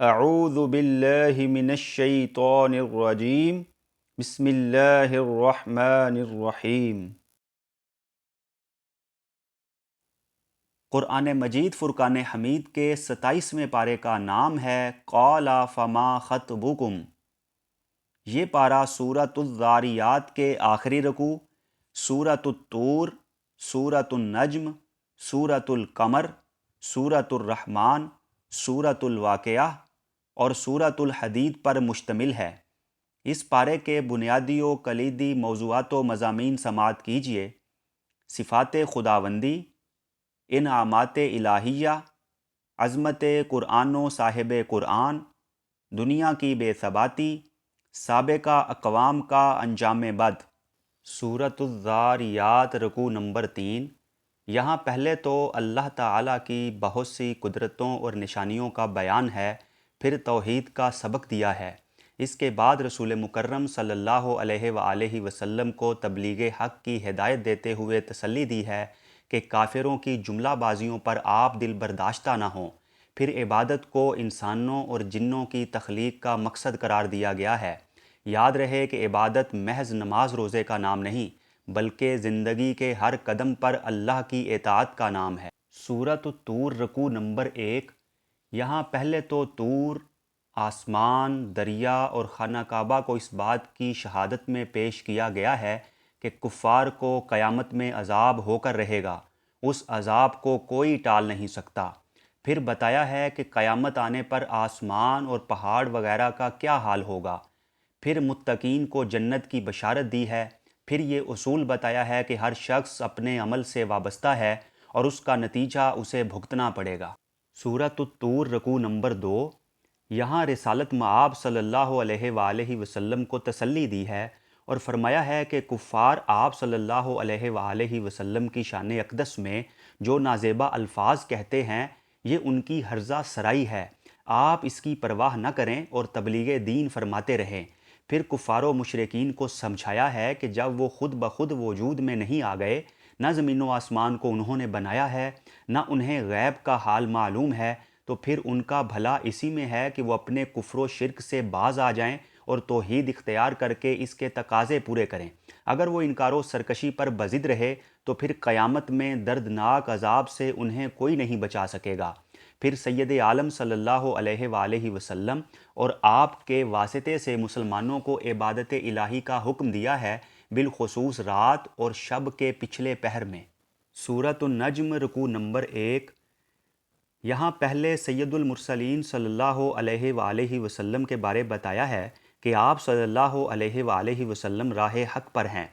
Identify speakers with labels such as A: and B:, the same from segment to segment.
A: اعوذ باللہ من الشیطان الرجیم بسم اللہ الرحمن الرحیم۔ قرآن مجید فرقان حمید کے 27ویں پارے کا نام ہے قال فما خطبکم۔ یہ پارہ سورۃ الذاریات کے آخری رکوع، سورۃ الطور، سورۃ النجم، سورۃ القمر، سورۃ الرحمن، سورۃ الواقعہ اور سورۃ الحدید پر مشتمل ہے۔ اس پارے کے بنیادی و کلیدی موضوعات و مضامین سماعت کیجیے۔ صفات خداوندی، انعامات الہیہ، عظمت قرآن و صاحب قرآن، دنیا کی بے ثباتی، سابقہ اقوام کا انجام بد۔ سورۃ الذاریات رکوع نمبر 3۔ یہاں پہلے تو اللہ تعالیٰ کی بہت سی قدرتوں اور نشانیوں کا بیان ہے، پھر توحید کا سبق دیا ہے۔ اس کے بعد رسول مکرم صلی اللہ علیہ وآلہ وسلم کو تبلیغ حق کی ہدایت دیتے ہوئے تسلی دی ہے کہ کافروں کی جملہ بازیوں پر آپ دل برداشتہ نہ ہوں۔ پھر عبادت کو انسانوں اور جنوں کی تخلیق کا مقصد قرار دیا گیا ہے۔ یاد رہے کہ عبادت محض نماز روزے کا نام نہیں، بلکہ زندگی کے ہر قدم پر اللہ کی اطاعت کا نام ہے۔ سورۃ الطور رکوع نمبر 1۔ یہاں پہلے تو طور، آسمان، دریا اور خانہ کعبہ کو اس بات کی شہادت میں پیش کیا گیا ہے کہ کفار کو قیامت میں عذاب ہو کر رہے گا، اس عذاب کو کوئی ٹال نہیں سکتا۔ پھر بتایا ہے کہ قیامت آنے پر آسمان اور پہاڑ وغیرہ کا کیا حال ہوگا۔ پھر متقین کو جنت کی بشارت دی ہے۔ پھر یہ اصول بتایا ہے کہ ہر شخص اپنے عمل سے وابستہ ہے اور اس کا نتیجہ اسے بھگتنا پڑے گا۔ سورۃ الطور رکوع نمبر 2۔ یہاں رسالت مآب صلی اللہ علیہ وآلہ وسلم کو تسلی دی ہے اور فرمایا ہے کہ کفار آپ صلی اللہ علیہ وآلہ وسلم کی شان اقدس میں جو نازیبا الفاظ کہتے ہیں، یہ ان کی ہرزہ سرائی ہے۔ آپ اس کی پرواہ نہ کریں اور تبلیغ دین فرماتے رہیں۔ پھر کفار و مشرکین کو سمجھایا ہے کہ جب وہ خود بخود وجود میں نہیں آ گئے، نہ زمین و آسمان کو انہوں نے بنایا ہے، نہ انہیں غیب کا حال معلوم ہے، تو پھر ان کا بھلا اسی میں ہے کہ وہ اپنے کفر و شرک سے باز آ جائیں اور توحید اختیار کر کے اس کے تقاضے پورے کریں۔ اگر وہ انکار و سرکشی پر بضد رہے تو پھر قیامت میں دردناک عذاب سے انہیں کوئی نہیں بچا سکے گا۔ پھر سید عالم صلی اللہ علیہ وآلہ وسلم اور آپ کے واسطے سے مسلمانوں کو عبادت الہی کا حکم دیا ہے، بالخصوص رات اور شب کے پچھلے پہر میں۔ سورۃ النجم رکوع نمبر 1۔ یہاں پہلے سید المرسلین صلی اللہ علیہ وآلہ وسلم کے بارے بتایا ہے کہ آپ صلی اللہ علیہ وآلہ وسلم راہ حق پر ہیں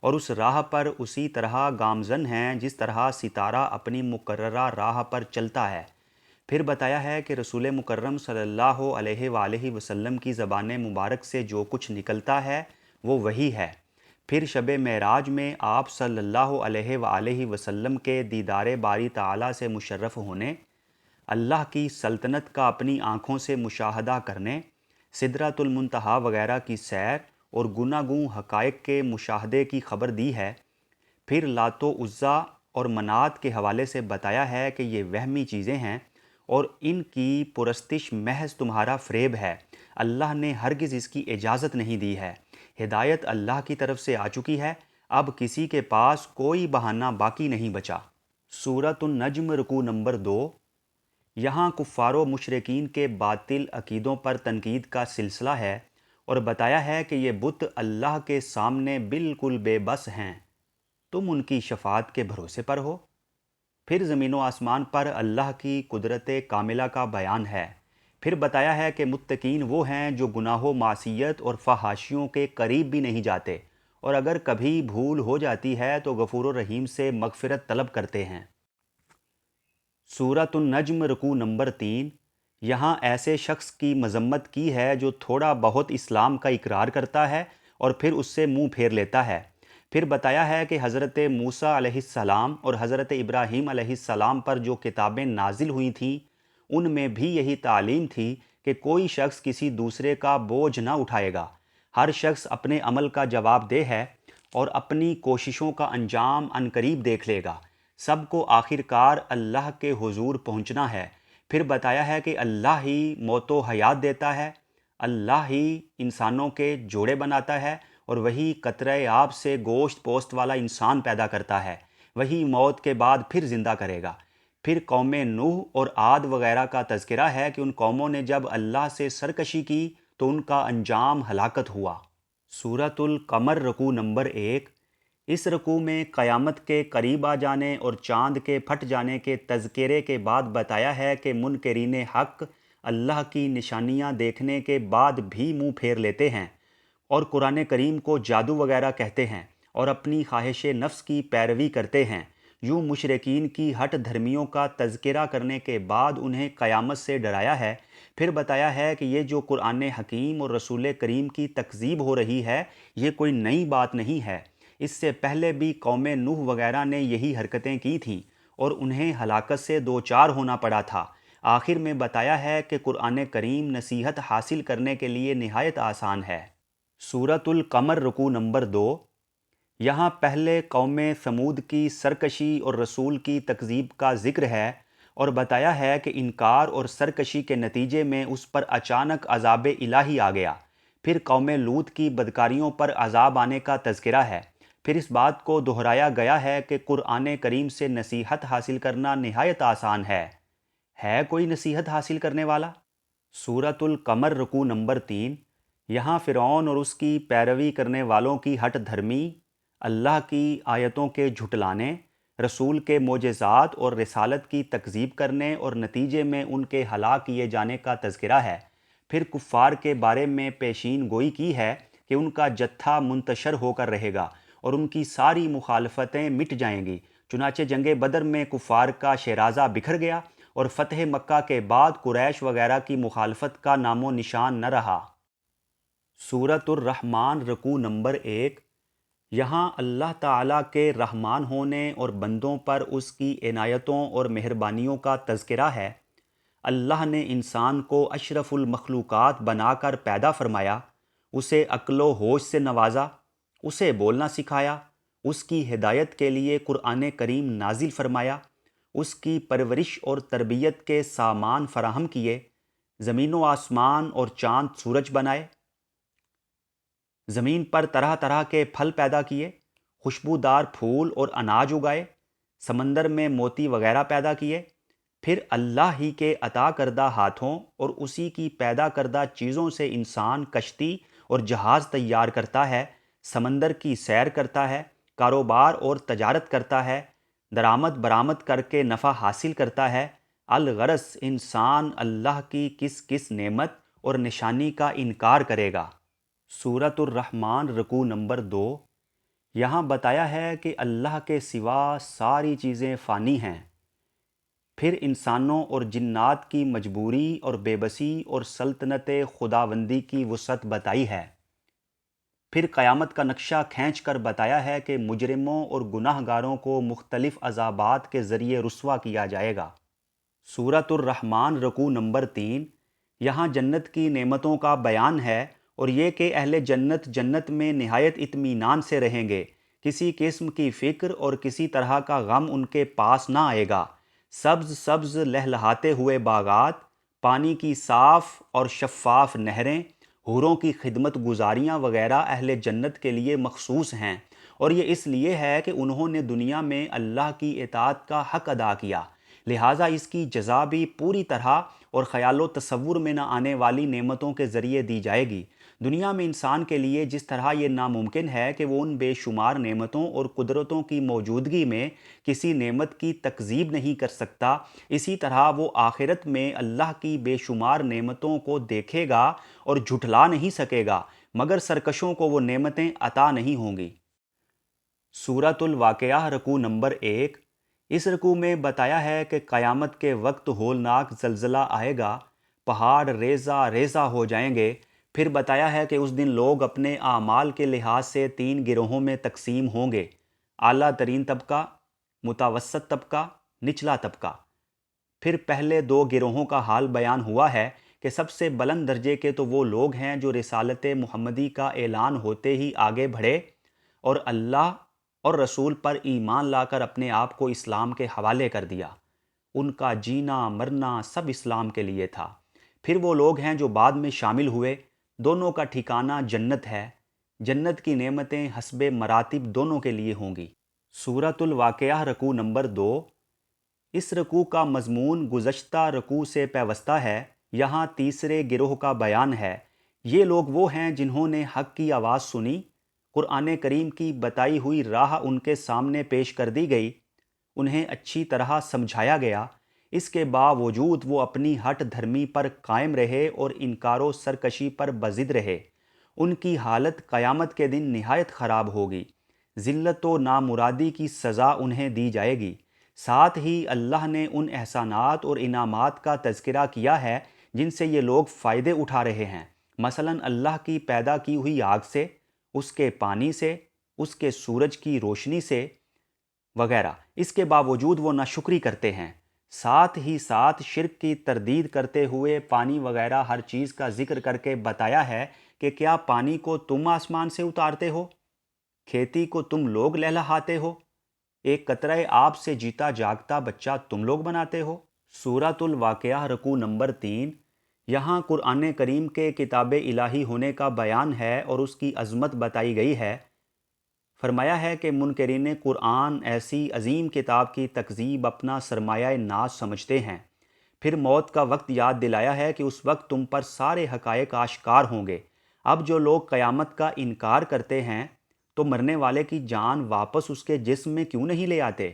A: اور اس راہ پر اسی طرح گامزن ہیں جس طرح ستارہ اپنی مقررہ راہ پر چلتا ہے۔ پھر بتایا ہے کہ رسول مکرم صلی اللہ علیہ وآلہ وسلم کی زبان مبارک سے جو کچھ نکلتا ہے وہ وہی ہے۔ پھر شب معراج میں آپ صلی اللہ علیہ وآلہ وسلم کے دیدار باری تعالیٰ سے مشرف ہونے، اللہ کی سلطنت کا اپنی آنکھوں سے مشاہدہ کرنے، سدرۃ المنتہا وغیرہ کی سیر اور گوناگوں حقائق کے مشاہدے کی خبر دی ہے۔ پھر لات و عزیٰ اور منات کے حوالے سے بتایا ہے کہ یہ وہمی چیزیں ہیں اور ان کی پرستش محض تمہارا فریب ہے، اللہ نے ہرگز اس کی اجازت نہیں دی ہے۔ ہدایت اللہ کی طرف سے آ چکی ہے، اب کسی کے پاس کوئی بہانہ باقی نہیں بچا۔ سورۃ النجم رکوع نمبر 2۔ یہاں کفار و مشرکین کے باطل عقیدوں پر تنقید کا سلسلہ ہے اور بتایا ہے کہ یہ بت اللہ کے سامنے بالکل بے بس ہیں، تم ان کی شفاعت کے بھروسے پر ہو۔ پھر زمین و آسمان پر اللہ کی قدرت کاملہ کا بیان ہے۔ پھر بتایا ہے کہ متقین وہ ہیں جو گناہ و معصیت اور فحاشیوں کے قریب بھی نہیں جاتے، اور اگر کبھی بھول ہو جاتی ہے تو غفور و رحیم سے مغفرت طلب کرتے ہیں۔ سورۃ النجم رکوع نمبر 3۔ یہاں ایسے شخص کی مذمت کی ہے جو تھوڑا بہت اسلام کا اقرار کرتا ہے اور پھر اس سے منہ پھیر لیتا ہے۔ پھر بتایا ہے کہ حضرت موسیٰ علیہ السلام اور حضرت ابراہیم علیہ السلام پر جو کتابیں نازل ہوئی تھیں، ان میں بھی یہی تعلیم تھی کہ کوئی شخص کسی دوسرے کا بوجھ نہ اٹھائے گا، ہر شخص اپنے عمل کا جواب دہ ہے اور اپنی کوششوں کا انجام عنقریب دیکھ لے گا۔ سب کو آخر کار اللہ کے حضور پہنچنا ہے۔ پھر بتایا ہے کہ اللہ ہی موت و حیات دیتا ہے، اللہ ہی انسانوں کے جوڑے بناتا ہے، اور وہی قطرہ آب سے گوشت پوست والا انسان پیدا کرتا ہے، وہی موت کے بعد پھر زندہ کرے گا۔ پھر قوم نوح اور عاد وغیرہ کا تذکرہ ہے کہ ان قوموں نے جب اللہ سے سرکشی کی تو ان کا انجام ہلاکت ہوا۔ سورۃ القمر رکوع نمبر 1۔ اس رکوع میں قیامت کے قریب آ جانے اور چاند کے پھٹ جانے کے تذکرے کے بعد بتایا ہے کہ منکرین حق اللہ کی نشانیاں دیکھنے کے بعد بھی منہ پھیر لیتے ہیں اور قرآن کریم کو جادو وغیرہ کہتے ہیں اور اپنی خواہش نفس کی پیروی کرتے ہیں۔ یوں مشرکین کی ہٹ دھرمیوں کا تذکرہ کرنے کے بعد انہیں قیامت سے ڈرایا ہے۔ پھر بتایا ہے کہ یہ جو قرآن حکیم اور رسول کریم کی تکذیب ہو رہی ہے یہ کوئی نئی بات نہیں ہے، اس سے پہلے بھی قوم نوح وغیرہ نے یہی حرکتیں کی تھیں اور انہیں ہلاکت سے دوچار ہونا پڑا تھا۔ آخر میں بتایا ہے کہ قرآن کریم نصیحت حاصل کرنے کے لیے نہایت آسان ہے۔ سورۃ القمر رکوع نمبر 2۔ یہاں پہلے قوم ثمود کی سرکشی اور رسول کی تکذیب کا ذکر ہے اور بتایا ہے کہ انکار اور سرکشی کے نتیجے میں اس پر اچانک عذاب الہی آ گیا۔ پھر قوم لوط کی بدکاریوں پر عذاب آنے کا تذکرہ ہے۔ پھر اس بات کو دہرایا گیا ہے کہ قرآن کریم سے نصیحت حاصل کرنا نہایت آسان ہے کوئی نصیحت حاصل کرنے والا؟ سورۃ القمر رکوع نمبر 3۔ یہاں فرعون اور اس کی پیروی کرنے والوں کی ہٹ دھرمی، اللہ کی آیتوں کے جھٹلانے، رسول کے معجزات اور رسالت کی تکذیب کرنے اور نتیجے میں ان کے ہلاک کیے جانے کا تذکرہ ہے۔ پھر کفار کے بارے میں پیشین گوئی کی ہے کہ ان کا جتھا منتشر ہو کر رہے گا اور ان کی ساری مخالفتیں مٹ جائیں گی۔ چنانچہ جنگ بدر میں کفار کا شیرازہ بکھر گیا اور فتح مکہ کے بعد قریش وغیرہ کی مخالفت کا نام و نشان نہ رہا۔ سورۃ الرحمن رکوع نمبر 1۔ یہاں اللہ تعالیٰ کے رحمان ہونے اور بندوں پر اس کی عنایتوں اور مہربانیوں کا تذکرہ ہے۔ اللہ نے انسان کو اشرف المخلوقات بنا کر پیدا فرمایا، اسے عقل و ہوش سے نوازا، اسے بولنا سکھایا، اس کی ہدایت کے لیے قرآن کریم نازل فرمایا، اس کی پرورش اور تربیت کے سامان فراہم کیے، زمین و آسمان اور چاند سورج بنائے، زمین پر طرح طرح کے پھل پیدا کیے، خوشبودار پھول اور اناج اگائے، سمندر میں موتی وغیرہ پیدا کیے۔ پھر اللہ ہی کے عطا کردہ ہاتھوں اور اسی کی پیدا کردہ چیزوں سے انسان کشتی اور جہاز تیار کرتا ہے، سمندر کی سیر کرتا ہے، کاروبار اور تجارت کرتا ہے، درآمد برآمد کر کے نفع حاصل کرتا ہے۔ الغرض انسان اللہ کی کس کس نعمت اور نشانی کا انکار کرے گا۔ سورۃ الرحمن رکوع نمبر 2۔ یہاں بتایا ہے کہ اللہ کے سوا ساری چیزیں فانی ہیں۔ پھر انسانوں اور جنات کی مجبوری اور بے بسی اور سلطنت خداوندی کی وسعت بتائی ہے۔ پھر قیامت کا نقشہ کھینچ کر بتایا ہے کہ مجرموں اور گناہ گاروں کو مختلف عذابات کے ذریعے رسوا کیا جائے گا۔ سورۃ الرحمن رکوع نمبر 3۔ یہاں جنت کی نعمتوں کا بیان ہے اور یہ کہ اہل جنت جنت میں نہایت اطمینان سے رہیں گے، کسی قسم کی فکر اور کسی طرح کا غم ان کے پاس نہ آئے گا۔ سبز سبز لہلہاتے ہوئے باغات، پانی کی صاف اور شفاف نہریں، حوروں کی خدمت گزاریاں وغیرہ اہل جنت کے لیے مخصوص ہیں، اور یہ اس لیے ہے کہ انہوں نے دنیا میں اللہ کی اطاعت کا حق ادا کیا، لہٰذا اس کی جزا بھی پوری طرح اور خیال و تصور میں نہ آنے والی نعمتوں کے ذریعے دی جائے گی۔ دنیا میں انسان کے لیے جس طرح یہ ناممکن ہے کہ وہ ان بے شمار نعمتوں اور قدرتوں کی موجودگی میں کسی نعمت کی تکذیب نہیں کر سکتا، اسی طرح وہ آخرت میں اللہ کی بے شمار نعمتوں کو دیکھے گا اور جھٹلا نہیں سکے گا، مگر سرکشوں کو وہ نعمتیں عطا نہیں ہوں گی۔ سورۃ الواقعہ رکوع نمبر 1۔ اس رکوع میں بتایا ہے کہ قیامت کے وقت ہولناک زلزلہ آئے گا، پہاڑ ریزہ ریزہ ہو جائیں گے۔ پھر بتایا ہے کہ اس دن لوگ اپنے اعمال کے لحاظ سے 3 گروہوں میں تقسیم ہوں گے: اعلیٰ ترین طبقہ، متوسط طبقہ، نچلا طبقہ۔ پھر پہلے 2 گروہوں کا حال بیان ہوا ہے کہ سب سے بلند درجے کے تو وہ لوگ ہیں جو رسالت محمدی کا اعلان ہوتے ہی آگے بڑھے اور اللہ اور رسول پر ایمان لا کر اپنے آپ کو اسلام کے حوالے کر دیا۔ ان کا جینا مرنا سب اسلام کے لیے تھا۔ پھر وہ لوگ ہیں جو بعد میں شامل ہوئے، دونوں کا ٹھکانہ جنت ہے، جنت کی نعمتیں حسب مراتب دونوں کے لیے ہوں گی۔ سورۃ الواقعہ رکوع نمبر 2۔ اس رکوع کا مضمون گزشتہ رکوع سے پیوستہ ہے۔ یہاں تیسرے گروہ کا بیان ہے۔ یہ لوگ وہ ہیں جنہوں نے حق کی آواز سنی، قرآن کریم کی بتائی ہوئی راہ ان کے سامنے پیش کر دی گئی، انہیں اچھی طرح سمجھایا گیا، اس کے باوجود وہ اپنی ہٹ دھرمی پر قائم رہے اور انکار و سرکشی پر بضد رہے۔ ان کی حالت قیامت کے دن نہایت خراب ہوگی، ذلت و نامرادی کی سزا انہیں دی جائے گی۔ ساتھ ہی اللہ نے ان احسانات اور انعامات کا تذکرہ کیا ہے جن سے یہ لوگ فائدے اٹھا رہے ہیں، مثلا اللہ کی پیدا کی ہوئی آگ سے، اس کے پانی سے، اس کے سورج کی روشنی سے وغیرہ۔ اس کے باوجود وہ ناشکری کرتے ہیں۔ ساتھ ہی ساتھ شرک کی تردید کرتے ہوئے پانی وغیرہ ہر چیز کا ذکر کر کے بتایا ہے کہ کیا پانی کو تم آسمان سے اتارتے ہو؟ کھیتی کو تم لوگ لہلہاتے ہو؟ ایک قطرہ آب سے جیتا جاگتا بچہ تم لوگ بناتے ہو؟ سورۃ الواقعہ رکوع نمبر 3۔ یہاں قرآن کریم کے کتاب الہی ہونے کا بیان ہے اور اس کی عظمت بتائی گئی ہے۔ فرمایا ہے کہ منکرین قرآن ایسی عظیم کتاب کی تکذیب اپنا سرمایہ ناز سمجھتے ہیں۔ پھر موت کا وقت یاد دلایا ہے کہ اس وقت تم پر سارے حقائق آشکار ہوں گے۔ اب جو لوگ قیامت کا انکار کرتے ہیں تو مرنے والے کی جان واپس اس کے جسم میں کیوں نہیں لے آتے؟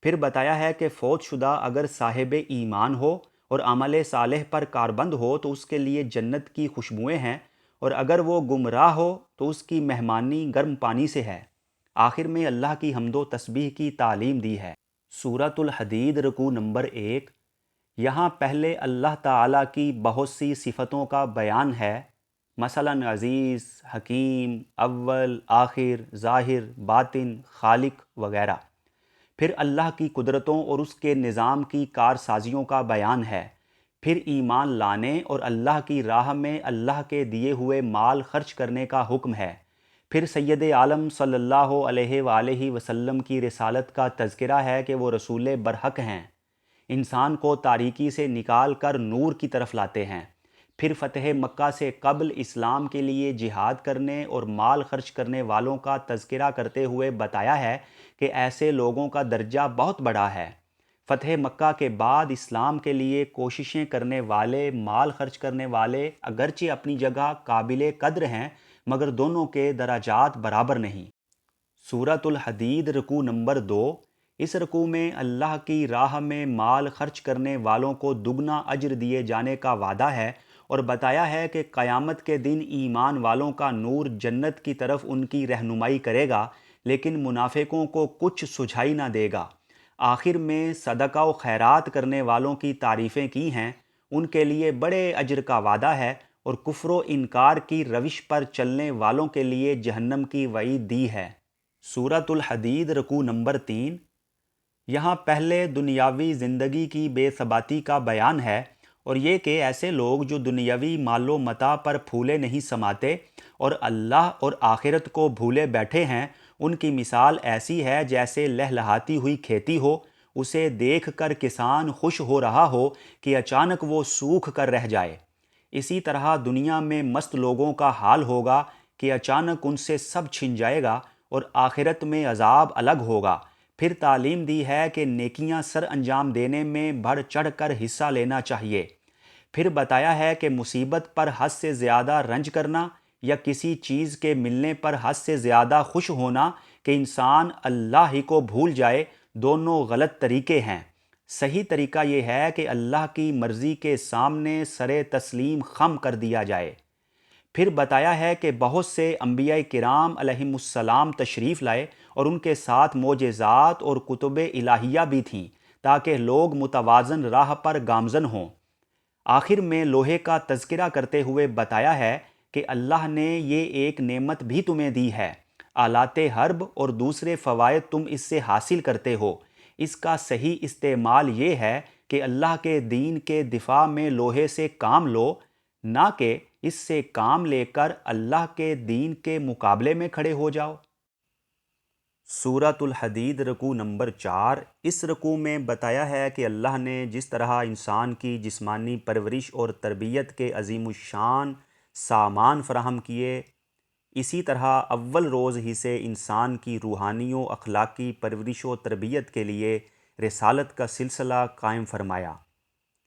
A: پھر بتایا ہے کہ فوت شدہ اگر صاحب ایمان ہو اور عمل صالح پر کاربند ہو تو اس کے لیے جنت کی خوشبوئیں ہیں، اور اگر وہ گمراہ ہو تو اس کی مہمانی گرم پانی سے ہے۔ آخر میں اللہ کی حمد و تسبیح کی تعلیم دی ہے۔ سورۃ الحدید رکوع نمبر 1۔ یہاں پہلے اللہ تعالیٰ کی بہت سی صفتوں کا بیان ہے، مثلا عزیز، حکیم، اول، آخر، ظاہر، باطن، خالق وغیرہ۔ پھر اللہ کی قدرتوں اور اس کے نظام کی کارسازیوں کا بیان ہے۔ پھر ایمان لانے اور اللہ کی راہ میں اللہ کے دیے ہوئے مال خرچ کرنے کا حکم ہے۔ پھر سید عالم صلی اللہ علیہ وآلہ وسلم کی رسالت کا تذکرہ ہے کہ وہ رسول برحق ہیں، انسان کو تاریکی سے نکال کر نور کی طرف لاتے ہیں۔ پھر فتح مکہ سے قبل اسلام کے لیے جہاد کرنے اور مال خرچ کرنے والوں کا تذکرہ کرتے ہوئے بتایا ہے کہ ایسے لوگوں کا درجہ بہت بڑا ہے۔ فتح مکہ کے بعد اسلام کے لیے کوششیں کرنے والے، مال خرچ کرنے والے اگرچہ اپنی جگہ قابل قدر ہیں مگر دونوں کے درجات برابر نہیں۔ سورۃ الحدید رکوع نمبر 2۔ اس رکوع میں اللہ کی راہ میں مال خرچ کرنے والوں کو دگنا اجر دیے جانے کا وعدہ ہے، اور بتایا ہے کہ قیامت کے دن ایمان والوں کا نور جنت کی طرف ان کی رہنمائی کرے گا، لیکن منافقوں کو کچھ سجھائی نہ دے گا۔ آخر میں صدقہ و خیرات کرنے والوں کی تعریفیں کی ہیں، ان کے لیے بڑے اجر کا وعدہ ہے، اور کفر و انکار کی روش پر چلنے والوں کے لیے جہنم کی وعید دی ہے۔ سورۃ الحدید رکوع نمبر 3۔ یہاں پہلے دنیاوی زندگی کی بے ثباتی کا بیان ہے، اور یہ کہ ایسے لوگ جو دنیاوی مال و متاع پر پھولے نہیں سماتے اور اللہ اور آخرت کو بھولے بیٹھے ہیں، ان کی مثال ایسی ہے جیسے لہلہاتی ہوئی کھیتی ہو، اسے دیکھ کر کسان خوش ہو رہا ہو کہ اچانک وہ سوکھ کر رہ جائے۔ اسی طرح دنیا میں مست لوگوں کا حال ہوگا کہ اچانک ان سے سب چھن جائے گا، اور آخرت میں عذاب الگ ہوگا۔ پھر تعلیم دی ہے کہ نیکیاں سر انجام دینے میں بڑھ چڑھ کر حصہ لینا چاہیے۔ پھر بتایا ہے کہ مصیبت پر حد سے زیادہ رنج کرنا یا کسی چیز کے ملنے پر حد سے زیادہ خوش ہونا کہ انسان اللہ ہی کو بھول جائے، دونوں غلط طریقے ہیں۔ صحیح طریقہ یہ ہے کہ اللہ کی مرضی کے سامنے سر تسلیم خم کر دیا جائے۔ پھر بتایا ہے کہ بہت سے انبیاء کرام علیہم السلام تشریف لائے اور ان کے ساتھ معجزات اور کتب الہیہ بھی تھیں تاکہ لوگ متوازن راہ پر گامزن ہوں۔ آخر میں لوہے کا تذکرہ کرتے ہوئے بتایا ہے کہ اللہ نے یہ ایک نعمت بھی تمہیں دی ہے، آلات حرب اور دوسرے فوائد تم اس سے حاصل کرتے ہو۔ اس کا صحیح استعمال یہ ہے کہ اللہ کے دین کے دفاع میں لوہے سے کام لو، نہ کہ اس سے کام لے کر اللہ کے دین کے مقابلے میں کھڑے ہو جاؤ۔ سورۃ الحدید رکوع نمبر 4۔ اس رکوع میں بتایا ہے کہ اللہ نے جس طرح انسان کی جسمانی پرورش اور تربیت کے عظیم الشان سامان فراہم کیے، اسی طرح اول روز ہی سے انسان کی روحانی و اخلاقی پرورش و تربیت کے لیے رسالت کا سلسلہ قائم فرمایا۔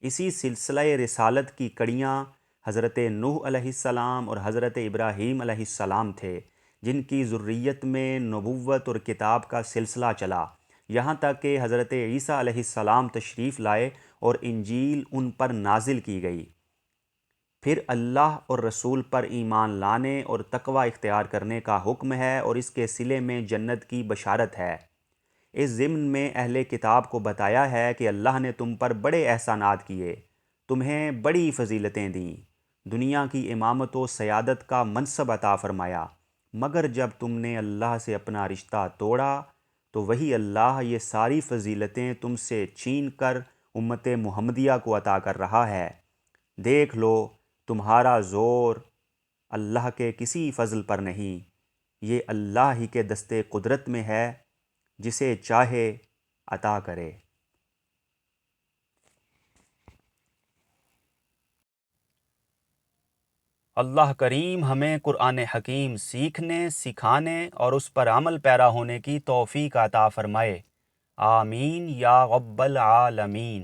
A: اسی سلسلہ رسالت کی کڑیاں حضرت نوح علیہ السلام اور حضرت ابراہیم علیہ السلام تھے، جن کی ذریت میں نبوت اور کتاب کا سلسلہ چلا، یہاں تک کہ حضرت عیسیٰ علیہ السلام تشریف لائے اور انجیل ان پر نازل کی گئی۔ پھر اللہ اور رسول پر ایمان لانے اور تقوی اختیار کرنے کا حکم ہے اور اس کے صلے میں جنت کی بشارت ہے۔ اس ضمن میں اہل کتاب کو بتایا ہے کہ اللہ نے تم پر بڑے احسانات کیے، تمہیں بڑی فضیلتیں دیں، دنیا کی امامت و سیادت کا منصب عطا فرمایا، مگر جب تم نے اللہ سے اپنا رشتہ توڑا تو وہی اللہ یہ ساری فضیلتیں تم سے چھین کر امت محمدیہ کو عطا کر رہا ہے۔ دیکھ لو، تمہارا زور اللہ کے کسی فضل پر نہیں، یہ اللہ ہی کے دستے قدرت میں ہے، جسے چاہے عطا کرے۔ اللہ کریم ہمیں قرآن حکیم سیکھنے، سکھانے اور اس پر عمل پیرا ہونے کی توفیق عطا فرمائے۔ آمین یا رب العالمین۔